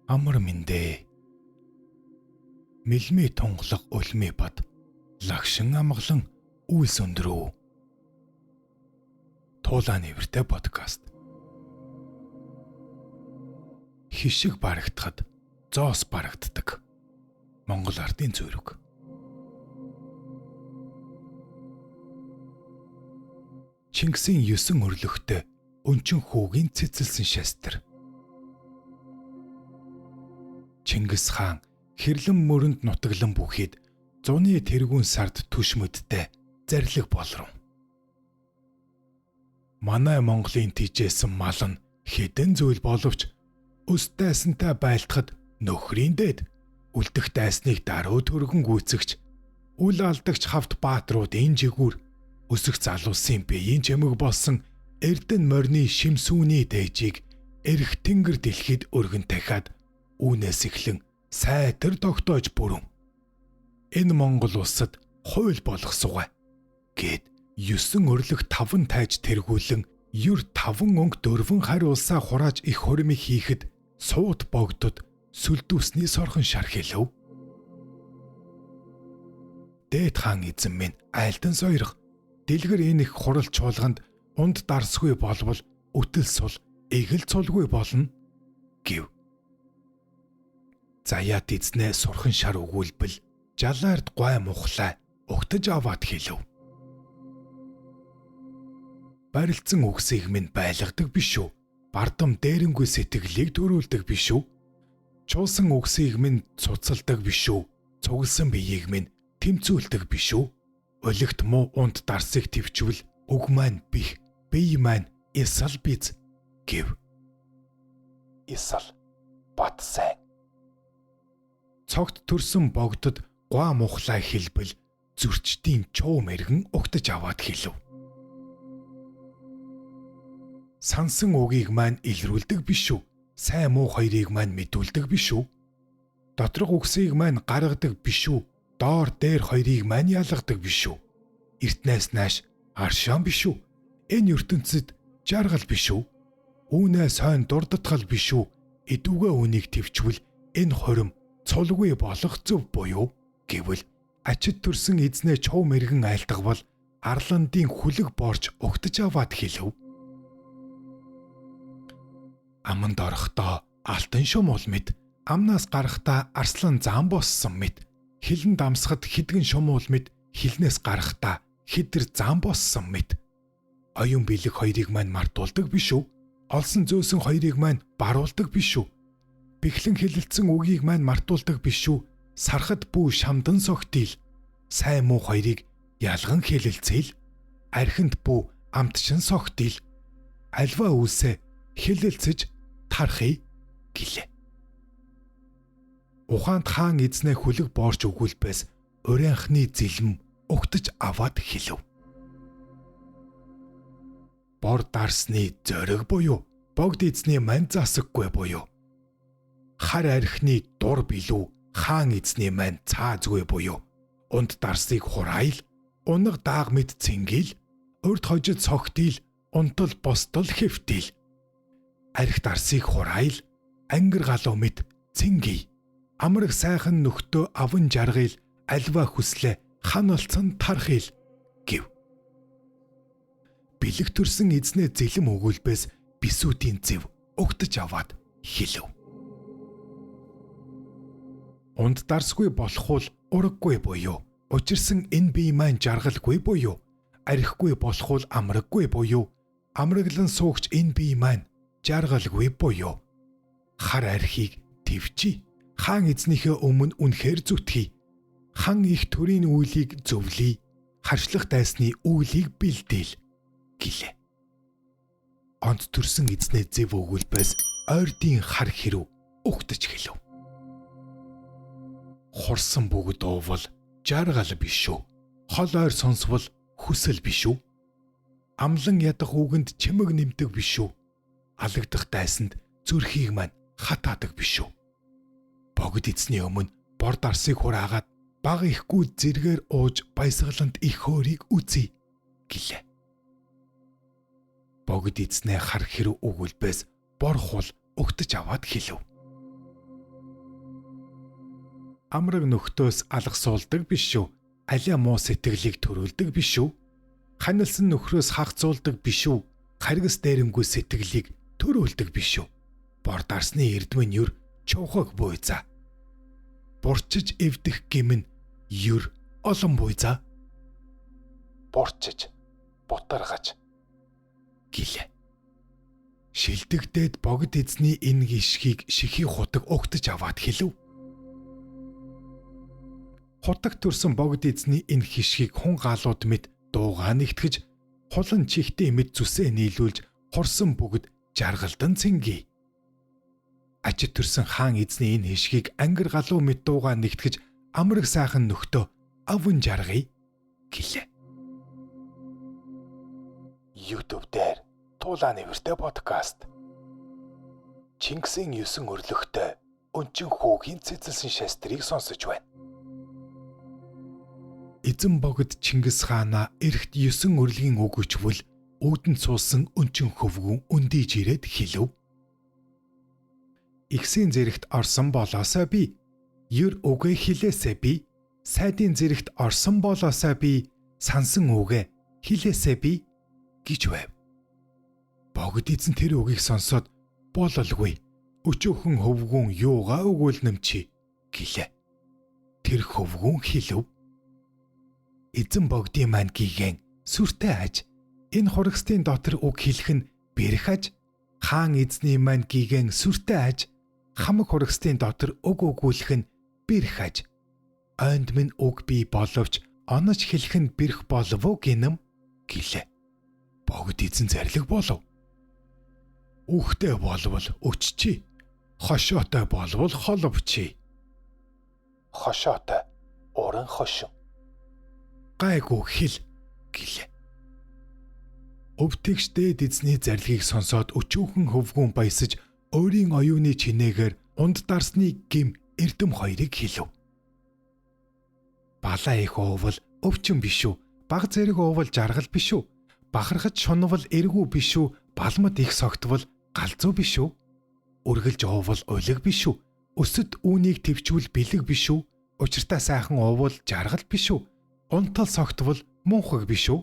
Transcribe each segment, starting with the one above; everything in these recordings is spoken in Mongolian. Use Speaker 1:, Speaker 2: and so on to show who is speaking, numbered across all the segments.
Speaker 1: Амар мэндэ. Мэлми тунгалаг өлми бад лагшин амгалан үйлс өндрөө. Туулаа нэвртэй подкаст. Хишиг барагдахад зоос барагддаг. Монгол ардын зүрэг. Чингисийн 9 өрлөгтэй өнчин хүүгийн цэцэлсэн шастар. Чингис хаан хэрлэн мөрөнд нутаглан бүхийд зуны тэргүүн сард түшмөдтэй зарлиг болров. Манай Монголын тижээсэн мал нь хэдэн зүйл боловч өс дайсантай байлтахад нөхрийн дэд үлдэх дайсныг даруй төргөн гүйцэгч үл алдагч хавт баатруудын жигүүр өсөх залуусын биеийн чамиг болсон эрдэн морины шимсүүний дээжийг эрх тэнгэр дэлхийд өргөн дахиад үүнээс эхлэн сайтар тогтоож бүрэн. Энэ Монгол улсад хууль болгосугай гэд 9 өрлөг 5 тайж тэргүүлэн юр 5 өнгө 4 харь улсаа хурааж их хуримыг хийхэд суут богдод сүлдүүсний сорхон шар хэлв. Дээд хаан эзэн минь айлдан сойрох дэлгэр энэ их хурал чуулганд унд дарсгүй болвол өтөл сул эгэл цулгүй болно гэв. Заяат эзнээ сурхан шар өгүүлбэл жалаард гой мухлаа угтаж аваад хэлв. Барилцсан үгсийг минь байлгадаг биш үү? Бардам дээрэнгүй сэтгэлийг төрүүлдэг биш үү? Чуулсан үгсийг минь цуцалдаг биш үү? Цугласан биеийг минь тэмцүүлдэг биш үү? Олигт муу унд дарсыг твчвэл үг маань бих, бие маань эсэл биз гэв. Эсэл бат сайн. Цогт төрсөн богдод гуа мухлаа хэлбэл зөрчдийн чуу мэргэн угтаж аваад хэлв. Сансан үгийг маань илрүүлдэг биш үү? Сайн муу хоёрыг маань мэдүүлдэг биш үү? Доторх үгсийг маань гаргадаг биш үү? Доор дээр хоёрыг маань ялгадаг биш үү? Эртнээс нааш аршаан биш үү? Энэ ертөнцид жаргал биш үү? Үүнээс хойно дурдтгал биш үү? Идүүгээ үнийг твчвэл энэ хорим цулгүй болох зөв буюу гэвэл ачид төрсөн эзнээ чов мэргэн айлтгавал арландын хүлэг борч угтаж аваад хэлв. Аманд орохдоо алтан шумуул мэд, амнаас гарахдаа арслан зам боссон мэд, хилэн дамсахад хидгэн шумуул мэд, хилнээс гарахдаа хидэр зам боссон мэд. Оюун бэлэг хоёрыг маань мартуулдаг биш үү? Олсон зөөсөн хоёрыг маань баруулдаг биш үү? Бэхлэн хэлэлцсэн үгийг маань мартуулдаг биш үү? Сархад бүү шамдан согтил. Сайн муу хоёрыг ялган хэлэлцээл. Архинд бүү амтчин согтил. Альва үлсэ хэлэлцэж тархий гэлээ. Ухаанд хаан эзнээ хүлэг боорч өгүүлбээс урайхны зэлэм угтаж аваад хэлв. Бор дарсны зориг буюу богд эзний мань засаггүй буюу хар архины дур билүү хаан эзний мань цаазгүй буюу унд дарсыг хурайл, унаг дааг мэд цэнгил, урд хожид цогтил, унтал бостол хэвтил. Арх дарсыг хурайл, ангир галуу мэд цэнгий. Амраг сайхан нөхдөө аван жаргил, альва хүслэ хан олцсон тархил гэв. Бэлэг төрсөн эзнээ зэлэм өгүүлбээс бисүүдийн зэв угтаж аваад хэлв. Унд дарсгүй болохгүй ураггүй буюу учирсан энэ бие маань жаргалгүй буюу архигүй болохгүй амраггүй буюу амраглан суугч энэ бие маань жаргалгүй буюу хар архийг твчи хаан эзнийхээ өмнө үнэхээр зүтгэе. Хан их төрийн үйлийг зөвлөе. Харшлах дайсны үйлийг бэлдээл гэлээ. Онц төрсөн эзнээ зэв өгүүлбээс ойрдын хар хэрв угтаж хэлв. Хурсан бүгд уувал жаргал биш үү? Хол ойр сонсвол хүсэл биш үү? Амлан ядах үгэнд чимэг нэмдэг биш үү? Алагдах дайсанд зүрхийг маань хатаадаг биш үү? Богд эзний өмнө бор дарсыг хураагаад бага ихгүй зэргээр ууж баясгаланд их хөөргийг үзье гэлээ. Богд эзнээ хар хэрв өгүүлбээс бор хул угтаж аваад хэлв. амраг нөхдөөс алгасуулдаг биш үү? Аливаа муу сэтгэлийг төрүүлдэг биш үү? Ханилсан нөхрөөс хагцуулдаг биш үү? Харгас дээрэмгүй сэтгэлийг төрүүлдэг биш үү? Бор дарсны эрдмэн юр чухаг буйзаа. Бурчиж эвдэх гимн юр олон буйзаа. Бурчиж, бутаргаж гэлээ. Шилдэгдээд богд эзний энэ гიშгийг шихий худаг угтаж аваад хэлв. Хутаг төрсөн богд эзний энэ хишгийг хун гаалууд мэд дуугаа нэгтгэж, хулан чихтэй мэд зүсээ нийлүүлж, хорсон бүгд жаргалдан цэнгээ. Ажид төрсөн хаан эзний энэ хишгийг ангир галуу мэд дуугаа нэгтгэж, амраг сайхан нөхдөө аван жаргая гэлээ. YouTube дээр Туулаа нэвэртэй подкаст. Чингисийн 9 өрлөгтэй өнчин хүүгийн цэцэлсэн шастрыг сонсож байна. Эзэн богд Чингис хаана эрт 9 өрлөгийн үг өчвөл үүдэн суусан өнчин хөвгүүн өндийж ирээд хэлв. Игсийн зэрэгт орсон болоосоо би, юр үгээ хэлээсээ би, сайдын зэрэгт орсон болоосоо би, сансан үгээ хэлээсээ би гэж байв. Богд эзэн тэр үгийг сонсоод бололгүй, өчөөхөн хөвгүүн юугаа өгүүлнэм чи гэлээ. Тэр хөвгүүн хэлв. Эзэн богдын маань гийгэн сүртэй аж, энэ хурагстын дотор үг хэлэх нь бэрх аж, хаан эзний маань гийгэн сүртэй аж, хамаг хурагстын дотор үг өгүүлэх нь бэрх аж. Ойнд минь үг бий боловч онож хэлэх нь бэрх болов гинэм гэлээ. Богд эзэн зарлиг болов. Үхтэй болвол өччи, хошоотой болвол холовчи. Хошоотой уран хошин. Гайгүй хэл гэлээ. Өвтгч дээд эзний зарлигийг сонсоод өчүүхэн хөвгүүн баясаж, өөрийн оюуны чинээгээр унд дарсны гим эрдэм хоёрыг хэлв. Балаа их уувал өвчин биш үү? Баг зэрэг уувал жаргал биш үү? Бахархаж шунвал эргүү биш үү? Балмад их согтвол галзуу биш үү? Үргэлж уувал улиг биш үү? Өсөд үүнийг твчвэл бэлэг биш үү? Учиртаа сайхан уувал жаргал биш үү? Унтал согтвол мунхаг биш үү?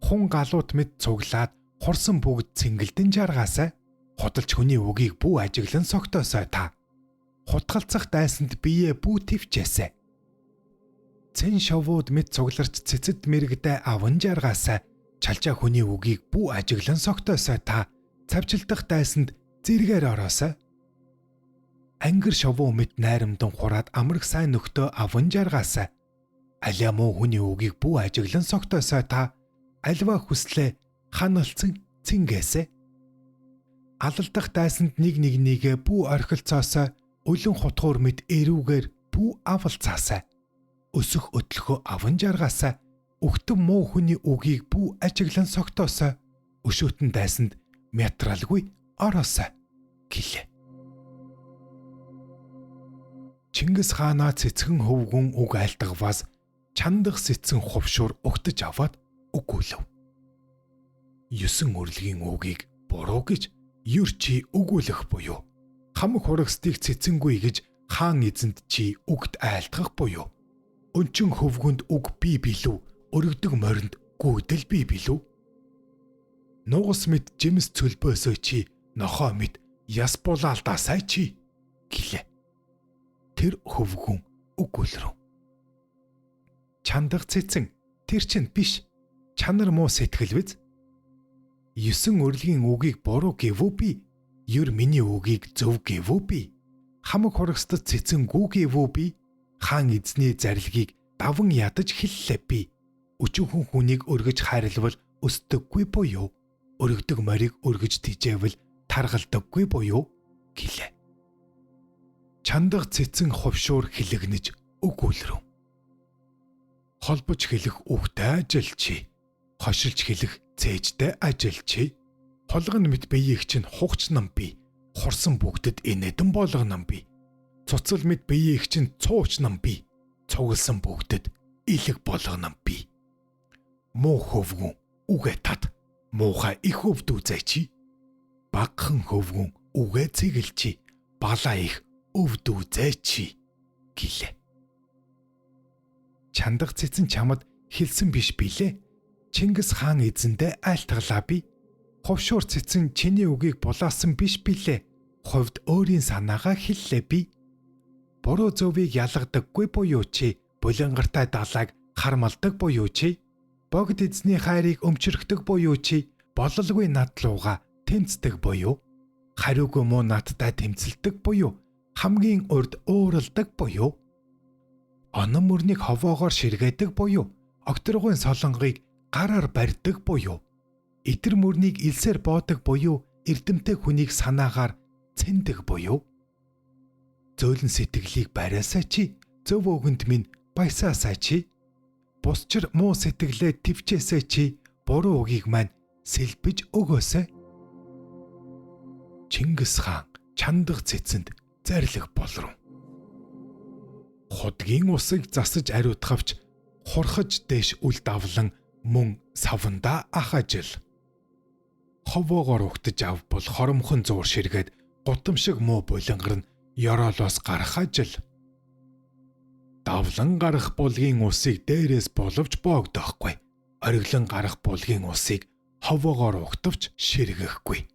Speaker 1: Хун галууд мэд цуглаад хурсан бүгд цэнгэлдэн жаргаасай. Худалч хүний үгийг бүү ажиглан согтоосой та. Хутгалцах дайсанд бие бүү твчээсэй. Цэн шовууд мэд цугларч цэцэд мэрэгдэ аван жаргаасай. Чалжаа хүний үгийг бүү ажиглан согтоосой та. Цавчилдах дайсанд зэргээр ороосой. Ангир шовуу мэд найрамдан хураад амраг сайн нөхдөө аван жаргаасай. Аливаа муу хүний үгийг бүү ажиглан согтоосой та. Аливаа хүслээ ханалцсан цэнгээсэй. Алалдах дайсанд нэгээ бүү орхилцоосой. Улин хутгуур мэд эрүүгээр бүү авалцаасай. Өсөх өтлөхөө аван жаргаасай. Өгтөн муу хүний үгийг бүү ажиглан согтоосой. Өшөөтөн дайсанд мятралгүй ороосой гэлээ. Чингис хаанаа цэцгэн хөвгүн үг айлтгаваас чандах сэтсэн хувшуур угтаж аваад өгүүлв. 9 өрлөгийн үгийг буруу гэж юр чи өгүүлэх буюу хамаг хурагстыг цэцэнгүй гэж хаан эзэнд чи үгт айлтгах буюу өнчин хөвгүнд үг бий билүү, өргөдөг моринд гүйдэл бий билүү? Нугас мэд жимс цөлбөөсөө чи нохоо мэд яс булаалдаасай чи гэлээ. Тэр хөвгүн өгүүлрв. Чандах цэцэн тэр чинь биш, чанар муу сэтгэл биз? 9 өрлөгийн үгийг буруу гэвүү би, юр миний үгийг зөв гэвүү би, хамаг хурагстад цэцэн гүү гэвүү би, хаан эзний зарлигийг даван ядаж хэллээ би. Өчүүхэн хүнийг өргөж хайрлавал өсдөггүй буюу, өргөдөг морийг өргөж тижээвэл таргалдаггүй буюу гэлээ. Чандах цэцэн хувшуур хилэгнэж өгүүлрв. Холбож хэлэх үгтэй ажилчи, хошилж хэлэх цээжтэй ажилчи. Холгон мэд биеийг чинь хугч нам би, хурсан бүгдэд инээдэн болгонам би. Цуцал мэд биеийг чинь цууч нам би, цугласан бүгдэд илэг болгонам би. Муу хөвгүн үгээ тат, муухай их өвд үзэй чи. Багхан хөвгүн үгээ цэгэлчи, балаа их өвд үзэй чи. гэлээ. Чандаг цэцэн чамд хэлсэн биш билээ. Чингис хаан эзэндээ айлтгалаа би. Ховшуур цэцэн чиний үгийг булаасан биш билээ. Хувьд өөрийн санаагаа хэллээ би. Буруу зөвийг ялгадаггүй буюу чи булангартай далайг хармалдаг буюу чи богд эзний хайрыг өмчрөхдөг буюу чи бололгүй над лууга тэмцдэг буюу хариугүй муу надтай тэмцэлдэг буюу хамгийн урд ууралдаг буюу онон мөрнийг ховоогоор ширгээдэг буюу огторгуйн солонгыг гараар барьдаг буюу итэр мөрнийг илсээр боодог буюу эрдэмтэй хүнийг санаагаар цэндэг буюу зөөлөн сэтгэлийг бариасаа чи зөв өгөнд минь баясаасаа чи бусчир муу сэтгэлээ твчээсээ чи буруу үгийг маань сэлбэж өгөөсэй. Чингис хаан чандаг цэцэнд зарлих болров. Худгийн усыг засаж ариутгавч хурхаж дээш үл давлан мөн савнда ахажил. Ховоогоор угтаж авбал хоромхон зуур ширгээд гутамшиг муу булангар нь ёроолоос гарах ажил. Давлан гарах булгийн усыг дээрээс боловч боогдохгүй. Ориглон гарах булгийн усыг ховоогоор угтавч ширгэхгүй.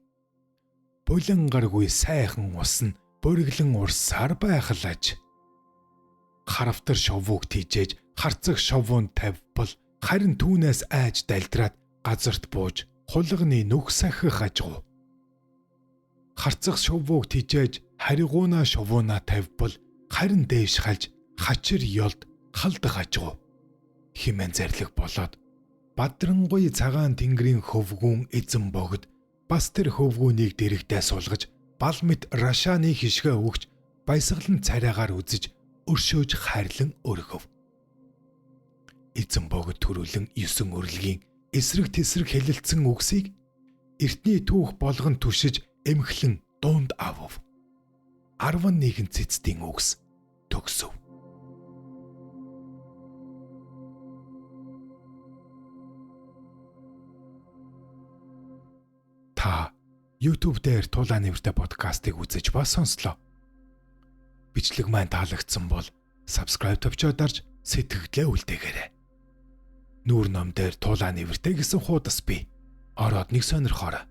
Speaker 1: Булангаргүй сайхан ус нь бүрэглэн урсаар байхлааж. Харавтар шовууг тийжээж харцаг шовуунд тавьбал харин түүнээс айж далдраад газарт бууж хулганы нүх сахих ажгүй. Харцаг шовууг тийжээж харигууна шовууна тавьбал харин дээш халж хачир ёлд халдах ажгүй. Химэн зарлиг болоод бадрангуй цагаан тэнгэрийн хөвгүүн эзэн богд бас тэр хөвгүүнийг дэрэгдээ сулгаж бал мэт рашааны хишгээ өгч баясгалан царайгаар үзэж өршөөж хайрлан өргөв. Эзэн богд төрүүлэн 9 өрлөгийн эсрэг тесрэг хэлэлцсэн үгсийг эртний түүх болгон түшиж эмхлэн дуунд авав. 11 цэцтийн үгс төгсөв. Та YouTube дээр Тулаа нэмэртэй подкастыг үзэж ба сонслоо. Бичлэг маань таалагдсан бол subscribe төвчөө дарж сэтгэлдээ үлдээгээрэй. Нүүр ном дээр Тулаа нэмэртэй гэсэн хуудас бий. Ороод нэг сонирхоорой.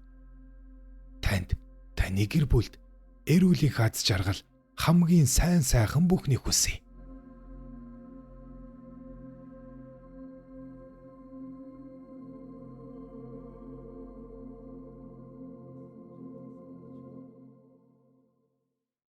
Speaker 1: Танд таны гэр бүлд эрүүлийн хаз жаргал хамгийн сайн сайхан бүхнийг хүсье.